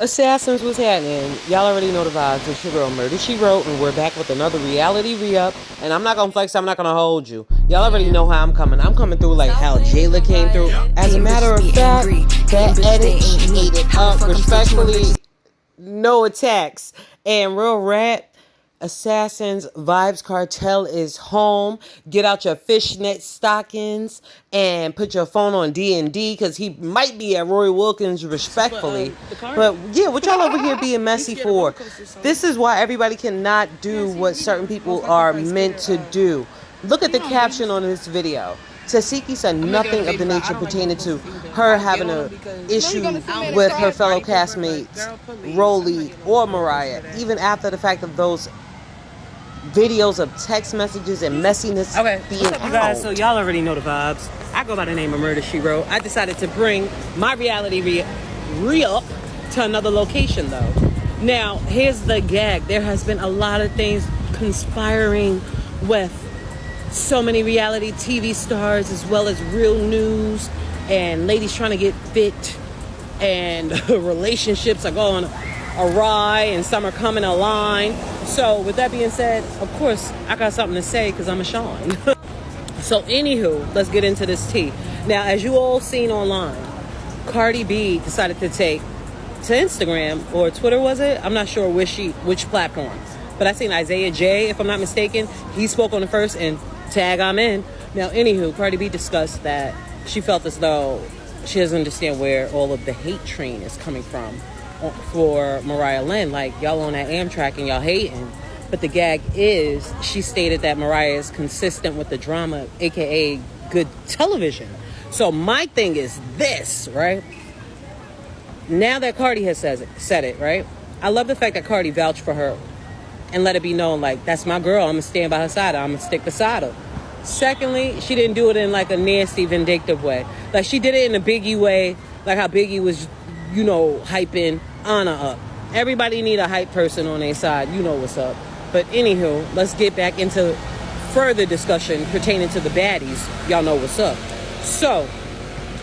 Assassins, what's happening? Y'all already know the vibes. It's your girl Murder She Wrote, and we're back with another reality re-up. And I'm not gonna flex, I'm not gonna hold you. Y'all already know how I'm coming. I'm coming through like how Jayla came through. As a matter of fact, that edit, she ate it up respectfully. No attacks. And real rap, Assassins Vibes Cartel is home. Get out your fishnet stockings and put your phone on D&D because he might be at Roy Wilkins respectfully. But yeah, what y'all over here being messy for? This is why everybody cannot do what certain people are meant to do. Look at the caption on this video. Tasiki said nothing of the nature pertaining to her having an issue with her fellow castmates, Rolly or Mariah, even after the fact of those videos of text messages and messiness being out. You guys, so y'all already know the vibes. I go by the name of Murder She Wrote. I decided to bring my reality re-up to another location though. Now, here's the gag. There has been a lot of things conspiring with so many reality TV stars as well as real news and ladies trying to get fit and relationships are going awry and some are coming aligned. So with that being said, of course I got something to say because I'm a Sean. So anywho, let's get into this tea. Now, as you all seen online, Cardi B decided to take to Instagram or Twitter, was it? I'm not sure which platform, but I seen Isaiah J, if I'm not mistaken, he spoke on the first and tag I'm in. Now anywho, Cardi B discussed that she felt as though she doesn't understand where all of the hate train is coming from for Mariah Lynn. Like, y'all on that Amtrak and y'all hating. But the gag is, she stated that Mariah is consistent with the drama, aka good television. So my thing is this, right? Now that Cardi has said it, right? I love the fact that Cardi vouched for her and let it be known, like, that's my girl. I'm going to stand by her side. I'm going to stick beside her. Secondly, she didn't do it in, like, a nasty, vindictive way. Like, she did it in a Biggie way, like how Biggie was, you know, hyping Anna up. Everybody need a hype person on their side. You know what's up. But anywho, let's get back into further discussion pertaining to the baddies. Y'all know what's up. So,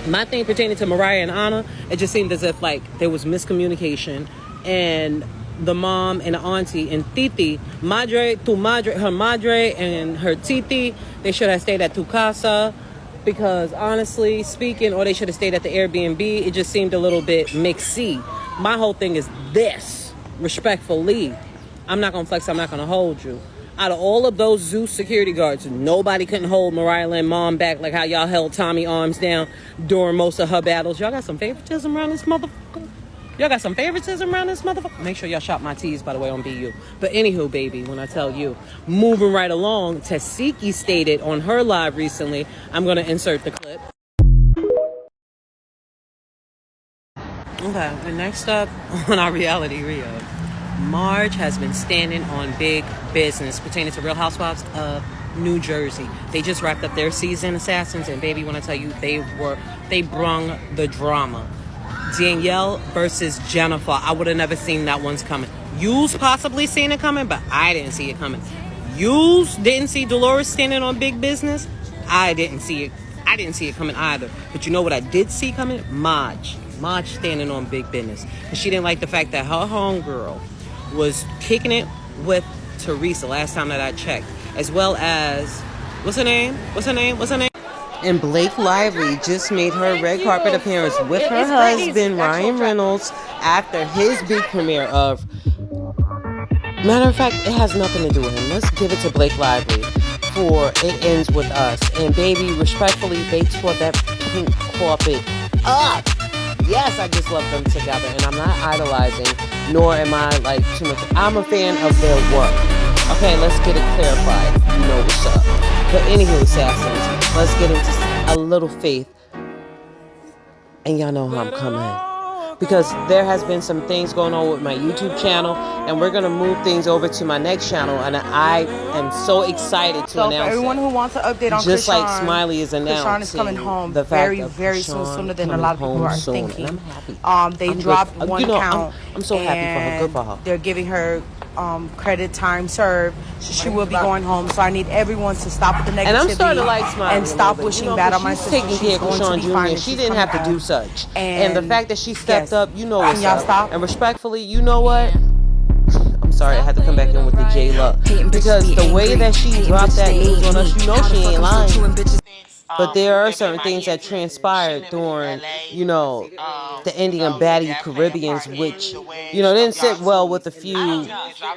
my thing pertaining to Mariah and Anna, it just seemed as if, like, there was miscommunication and the mom and the auntie and Titi, her madre and her Titi, they should have stayed at tu casa because honestly speaking, or they should have stayed at the Airbnb. It just seemed a little bit mixy. My whole thing is this, respectfully. I'm not gonna flex, I'm not gonna hold you. Out of all of those Zeus security guards, nobody couldn't hold Mariah Lynn mom back like how y'all held Tommy Arms down during most of her battles. Y'all got some favoritism around this motherfucker? Make sure y'all shop my teas, by the way, on BU. But anywho, baby, when I tell you, moving right along, Tasiki stated on her live recently, I'm going to insert the clip. Okay, and next up on our reality re-up, Marge has been standing on big business pertaining to Real Housewives of New Jersey. They just wrapped up their season, Assassins, and baby, when I tell you, they brung the drama. Danielle versus Jennifer. I would have never seen that one's coming. You's possibly seen it coming, but I didn't see it coming. You's didn't see Dolores standing on big business. I didn't see it coming either. But you know what I did see coming? Marge standing on big business. And she didn't like the fact that her homegirl was kicking it with Teresa last time that I checked. As well as, what's her name? And Blake Lively just made her red carpet appearance with her husband, Ryan Reynolds, after his big premiere of... Matter of fact, it has nothing to do with him. Let's give it to Blake Lively for It Ends With Us. And baby, respectfully, they tore that pink carpet up. Yes, I just love them together. And I'm not idolizing, nor am I like too much. I'm a fan of their work. Okay, let's get it clarified. You know what's up. But anywho, Assassins, let's get into a little faith. And y'all know how I'm coming. Because there has been some things going on with my YouTube channel. And we're going to move things over to my next channel. And I am so excited to announce everyone who wants an update on just Krishan, like Smiley is announcing. Krishan is coming home very soon, sooner than a lot of people are thinking. And I'm happy. They dropped one count. I'm so happy for her. Good for her. They're giving her credit time served. So she will be going home. So I need everyone to stop with the negativity And I'm starting to like Smiley and stop a little bit, wishing bad on my she's sister. taking care of Krishan Jr. She didn't have to do such. And the fact that she stepped up, you know what's up. Stop? And respectfully, you know what? I'm sorry, I had to come back in with the J-Luck. Because the way that she dropped that news on us, you know she ain't lying. But there are certain things that transpired during, the ending of Baddies Caribbeans, which, didn't sit well with a few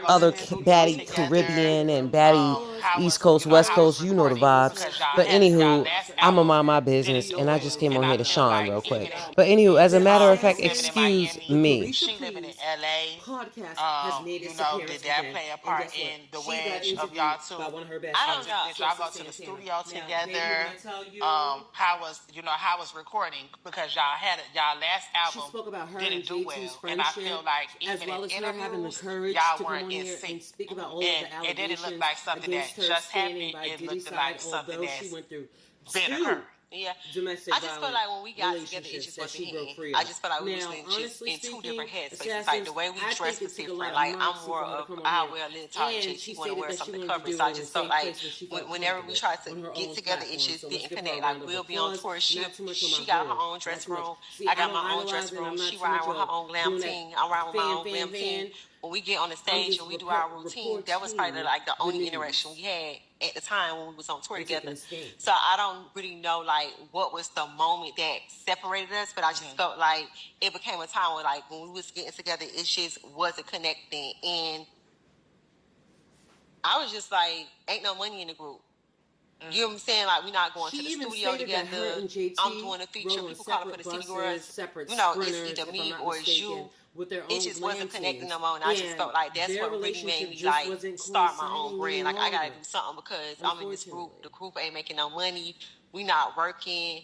other Baddie Caribbean and Baddie East Coast, West Coast, you know the vibes. But anywho, I'ma mind my business, and I just came on here to shine real quick. But anywho, as a matter of fact, excuse me. She living in LA. Did that play a part in the wedge of y'all two? I don't know. Did y'all go to the studio together? How was recording, because y'all had y'all last album didn't do well, and I feel like even in interviews y'all weren't in sync, and it didn't look like something that just happened. It looked like something that's been occurring. Yeah, I just feel like when we got together, it just wasn't hitting. I just feel like we was just in two different headspaces. Like the way we dressed was different. Like I'm more of I'll wear a little top chick. She want to wear something covered. So I just felt like whenever we tried to get together, it just didn't connect. Like we'll be on tour. She got her own dressing room. I got my own dressing room. She riding with her own glam team. I'm riding with my own glam team. When we get on the stage and we do our routine, that was probably like the only interaction we had at the time when we was on tour together. So I don't really know like what was the moment that separated us, but I just felt like it became a time where like when we was getting together, it just wasn't connecting, and I was just like, ain't no money in the group. You know what I'm saying? Like, we're not going to the studio together. I'm doing a feature. People calling for the City Girls. It's either me or it's you. It just wasn't connecting no more. And I just felt like that's what really made me, like, start my own brand. Like, I got to do something because I'm in this group. The group ain't making no money. We not working.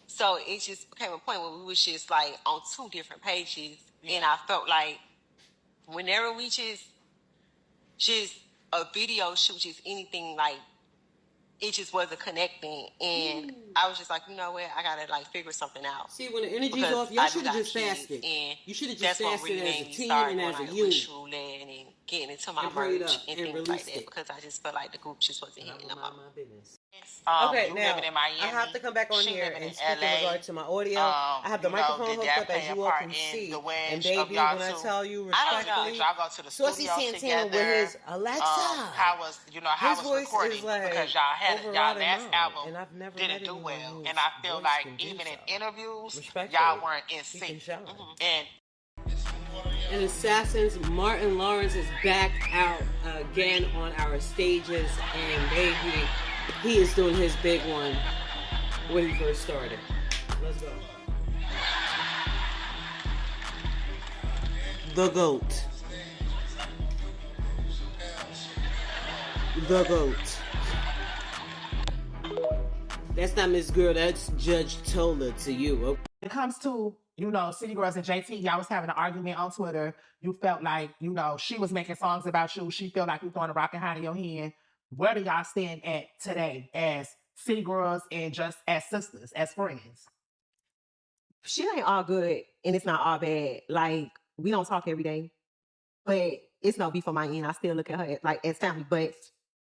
So it just became a point where we was just, like, on two different pages. And I felt like whenever we just a video shoot, just anything, like, it just wasn't connecting, and I was just like, you know what, I gotta like figure something out. See, when the energy's off, y'all should have just fasted. You should have just fasted as a team and as a unit. And getting into my merch and things like that, because I just felt like the group just wasn't hitting them up. Okay, now I have to come back on here and speak in regard to my audio. I have the microphone hooked up, as you all can see. And baby, when I tell you respectfully, Saucy Santana with his Alexa, his voice is like because y'all last album and I've never didn't do well, and I feel like even in interviews, y'all weren't in sync. And Assassins, Martin Lawrence is back out again on our stages, and baby, he is doing his big one when he first started. Let's go. The GOAT. The GOAT. That's not Miss Girl, that's Judge Tola to you. Okay? When it comes to, City Girls and JT, y'all was having an argument on Twitter. You felt like, she was making songs about you. She felt like you throwing a rock behind your hand. Where do y'all stand at today as City Girls and just as sisters, as friends? She ain't all good and it's not all bad. Like, we don't talk every day, but it's no beef on my end. I still look at her like as family, but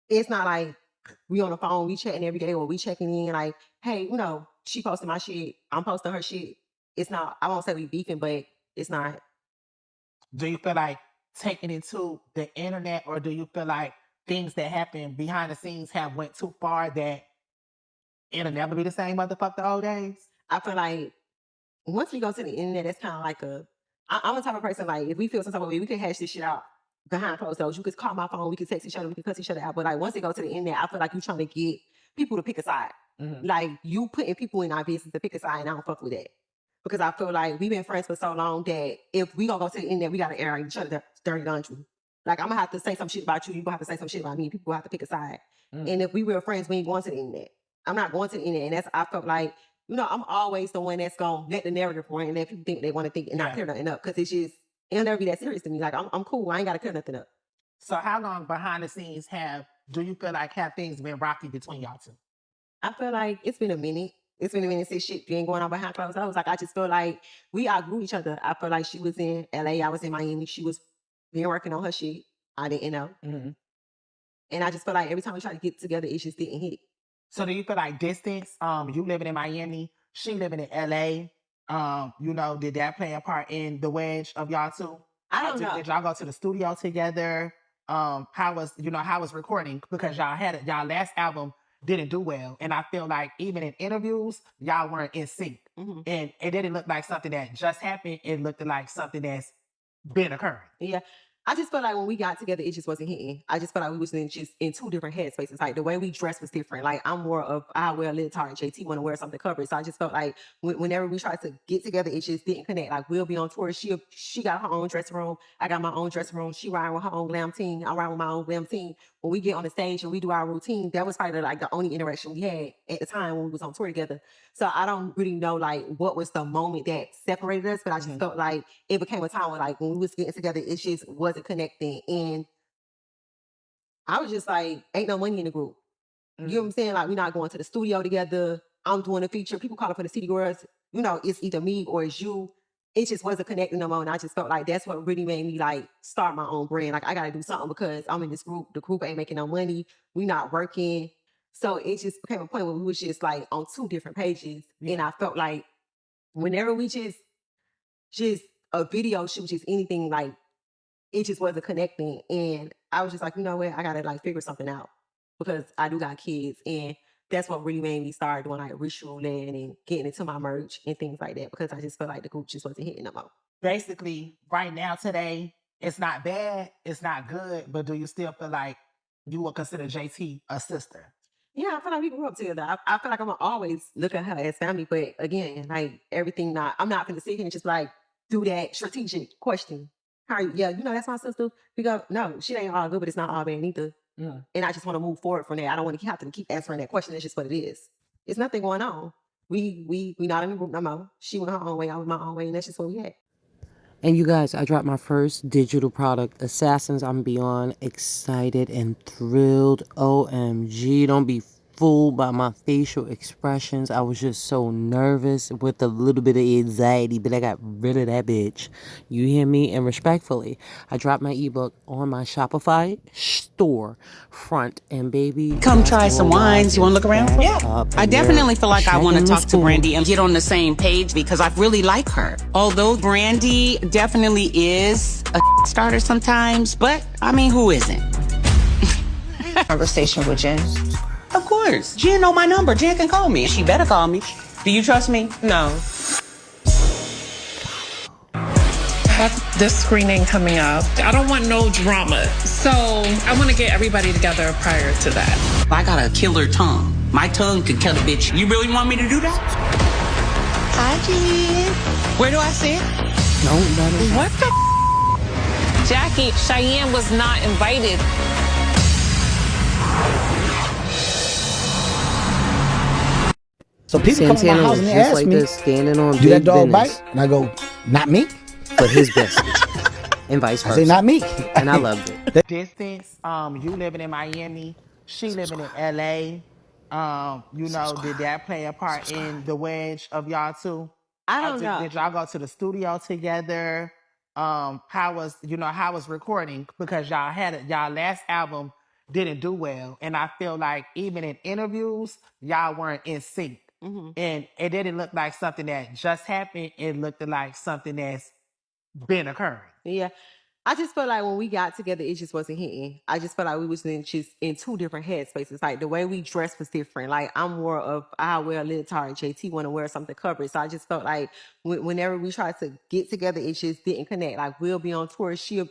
it's not like we on the phone, we chatting every day, or we checking in like, hey, she posting my shit, I'm posting her shit. It's not, I won't say we beefing, but it's not. Do you feel like taking it to the internet, or do you feel like things that happen behind the scenes have went too far that it'll never be the same motherfucker the old days? I feel like once we go to the internet, it's kind of like I'm the type of person, like, if we feel some type of way, we can hash this shit out behind closed doors. You could call my phone, we could text each other, we could cuss each other out. But like, once it goes to the internet, I feel like you're trying to get people to pick a side. Like, you putting people in our business to pick a side, and I don't fuck with that. Because I feel like we've been friends for so long that if we gonna go to the internet, we gotta air each other dirty laundry. Like, I'm gonna have to say some shit about you, you gonna have to say some shit about me, people have to pick a side. And if we were friends, we ain't going to the internet. I'm not going to the internet, and that's, I felt like, I'm always the one that's gonna let the narrative run and let people think what they want to think and not clear nothing up, because it's just, it'll never be that serious to me. Like, I'm cool, I ain't gotta clear nothing up. So how long behind the scenes do you feel like have things been rocky between y'all two? I feel like it's been a minute. It's been a minute since shit been going on behind closed doors. Like, I just feel like we outgrew each other. I feel like she was in LA, I was in Miami. She was been working on her shit. I didn't know. Mm-hmm. And I just feel like every time we try to get together, it just didn't hit. So do you feel like distance, you living in Miami, she living in LA, did that play a part in the wedge of y'all two? I don't know. Did y'all go to the studio together? How was recording? Because y'all last album didn't do well. And I feel like even in interviews, y'all weren't in sync. Mm-hmm. And it didn't look like something that just happened. It looked like something that's been occurring. Yeah. I just felt like when we got together, it just wasn't hitting. I just felt like we was just in two different headspaces. Like the way we dressed was different. Like I'm more of I wear a leotard, JT want to wear something covered. So I just felt like whenever we tried to get together, it just didn't connect. Like we'll be on tour. She got her own dressing room. I got my own dressing room. She riding with her own glam team. I ride with my own glam team. When we get on the stage and we do our routine, that was probably like the only interaction we had at the time when we was on tour together. So I don't really know like what was the moment that separated us, but I just felt like it became a time where like when we was getting together, it just wasn't connecting. And I was just like, ain't no money in the group. You know what I'm saying? Like we're not going to the studio together. I'm doing a feature. People calling for the City Girls. You know, it's either me or it's you. It just wasn't connecting no more. And I just felt like that's what really made me like start my own brand. Like I got to do something because I'm in this group. The group ain't making no money. We not working. So it just became a point where we was just like on two different pages. Yeah. And I felt like whenever we just a video shoot, just anything, like it just wasn't connecting. And I was just like, you know what? I got to like figure something out because I do got kids. And that's what really made me start doing like ritual land and getting into my merch and things like that because I just felt like the group just wasn't hitting no more. Basically, right now, today, it's not bad, it's not good, but do you still feel like you would consider JT a sister? Yeah, I feel like we grew up together. I feel like I'm gonna always look at her as family, but again, like everything I'm not gonna sit here and just like do that strategic question. How are you? Yeah, that's my sister. We go, no, she ain't all good, but it's not all bad neither. Yeah. And I just want to move forward from there. I don't want to have to keep answering that question. It's just what it is. It's nothing going on. We not in the group no more. She went her own way, I went my own way, and that's just what we had. And you guys, I dropped my first digital product, Assassins. I'm beyond excited and thrilled. OMG, don't be fooled by my facial expressions. I was just so nervous with a little bit of anxiety, but I got rid of that bitch. You hear me? And respectfully, I dropped my ebook on my Shopify store front. And baby, come try some wines. You want to look around? Yeah. I definitely feel like I want to talk to Brandy and get on the same page because I really like her. Although Brandy definitely is a starter sometimes, but I mean, who isn't? Conversation with Jen. Of course. Jen know my number. Jen can call me. She better call me. Do you trust me? No. Have this screening coming up. I don't want no drama. So I want to get everybody together prior to that. I got a killer tongue. My tongue could kill a bitch. You really want me to do that? Hi, Jen. Where do I sit? Don't let him. What the? Jackie, Cheyenne was not invited. So people come to my house and they ask me, standing on do that dog bite? And I go, not me. For his best. And vice versa. I say, not me. And I loved it. Distance, you living in Miami, she living in LA. Did that play a part in the wedge of y'all two? I don't know. Did y'all go to the studio together? How was recording? Because y'all last album didn't do well. And I feel like even in interviews, y'all weren't in sync. Mm-hmm. And it didn't look like something that just happened. It looked like something that's been occurring. Yeah. I just felt like when we got together, it just wasn't hitting. I just felt like we was just in two different headspaces. Like the way we dressed was different. Like I'm more of I wear a leotard, JT want to wear something covered. So I just felt like whenever we tried to get together, it just didn't connect. Like we'll be on tour. She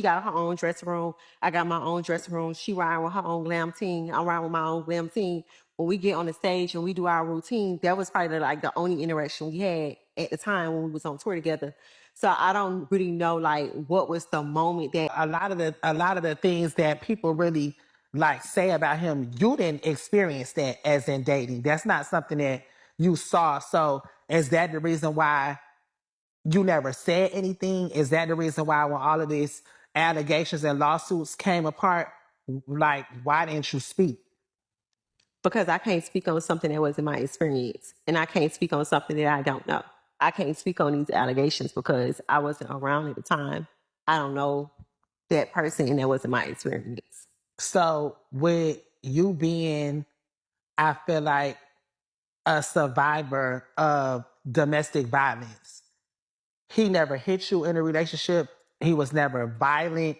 got her own dressing room. I got my own dressing room. She riding with her own glam team. I'm riding with my own glam team. When we get on the stage and we do our routine, that was probably like the only interaction we had at the time when we was on tour together. So I don't really know like what was the moment that a lot of the things that people really like say about him, you didn't experience that as in dating. That's not something that you saw. So is that the reason why you never said anything? Is that the reason why when all of these allegations and lawsuits came apart, like why didn't you speak? Because I can't speak on something that wasn't my experience. And I can't speak on something that I don't know. I can't speak on these allegations because I wasn't around at the time. I don't know that person, and that wasn't my experience. So with you being, I feel like, a survivor of domestic violence, he never hit you in a relationship. He was never violent.